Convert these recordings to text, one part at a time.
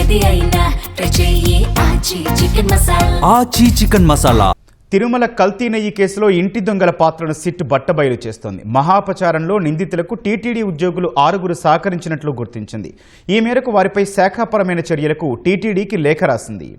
ఏది అయినా ట్రై చెయ్యి ఆచి చికెన్ మసాలా. ఆచి చికెన్ మసాలా. తిరుమల కల్తీ నెయ్యి కేసులో ఇంటి దొంగల పాత్రను సిట్ బట్టబయలు చేస్తోంది. మహాపచారంలో నిందితులకు టీటీడీ ఉద్యోగులు 6 సహకరించినట్లు గుర్తించింది. ఈ మేరకు వారిపై శాఖాపరమైన చర్యలకు టీటీడీకి లేఖ రాసింది.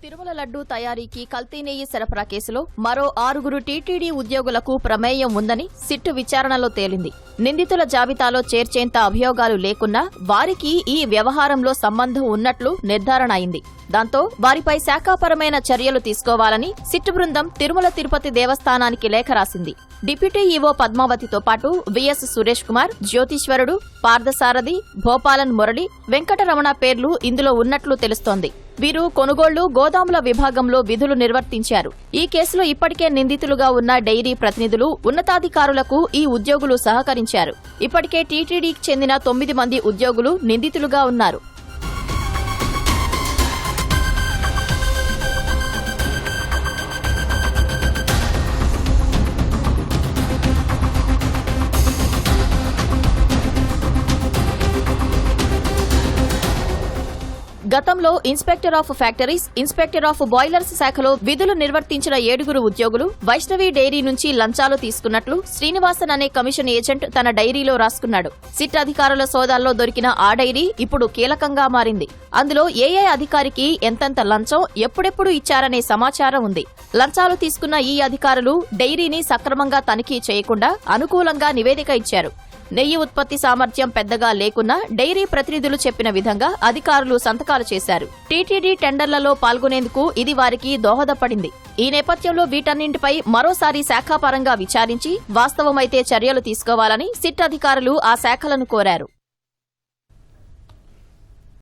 తిరుమల లడ్డూ తయారీకి కల్తీ నెయ్యి సరఫరా కేసులో మరో 6 టీటీడీ ఉద్యోగులకు ప్రమేయం ఉందని సిట్ విచారణలో తేలింది. నిందితుల జాబితాలో చేర్చేంత అభియోగాలు లేకున్నా వారికి ఈ వ్యవహారంలో సంబంధం ఉన్నట్లు నిర్ధారణ అయింది. దాంతో వారిపై శాఖాపరమైన చర్యలు తీసుకోవాలని సిట్ బృందం తిరుమల తిరుపతి దేవస్థానానికి లేఖ రాసింది. డిప్యూటీ ఈవో పద్మావతితో పాటు విఎస్ సురేష్ కుమార్, జ్యోతిశ్వరుడు, పార్థసారథి, భోపాలన్ మురళి, వెంకటరమణ పేర్లు ఇందులో ఉన్నట్లు తెలుస్తోంది. వీరు కొనుగోళ్లు, గోదాముల విభాగంలో విధులు నిర్వర్తించారు. ఈ కేసులో ఇప్పటికే నిందితులుగా ఉన్న డైరీ ప్రతినిధులు, ఉన్నతాధికారులకు ఈ ఉద్యోగులు సహకరించారు. ఇప్పటికే టీటీడీకి చెందిన 9 మంది ఉద్యోగులు నిందితులుగా ఉన్నారు. గతంలో inspector of factories, inspector of boilers శాఖలో విధులు నిర్వర్తించిన 7 ఉద్యోగులు వైష్ణవి డైరీ నుంచి లంచాలు తీసుకున్నట్లు శ్రీనివాసన్ అనే కమిషన్ ఏజెంట్ తన డైరీలో రాసుకున్నాడు. సిట్ అధికారుల సోదాల్లో దొరికిన ఆ డైరీ ఇప్పుడు కీలకంగా మారింది. అందులో ఏ అధికారికి ఎంతెంత లంచం ఎప్పుడెప్పుడు ఇచ్చారనే సమాచారం ఉంది. లంచాలు తీసుకున్న ఈ అధికారులు డైరీని సక్రమంగా తనిఖీ చేయకుండా అనుకూలంగా నివేదిక ఇచ్చారు. నెయ్యి ఉత్పత్తి సామర్థ్యం పెద్దగా లేకున్నా డైరీ ప్రతినిధులు చెప్పిన విధంగా అధికారులు సంతకాలు చేశారు. టీటీడీ టెండర్లలో పాల్గొనేందుకు ఇది వారికి దోహదపడింది. ఈ నేపథ్యంలో వీటన్నింటిపై మరోసారి శాఖాపరంగా విచారించి వాస్తవమైతే చర్యలు తీసుకోవాలని సిట్ అధికారులు ఆ శాఖలను కోరారు.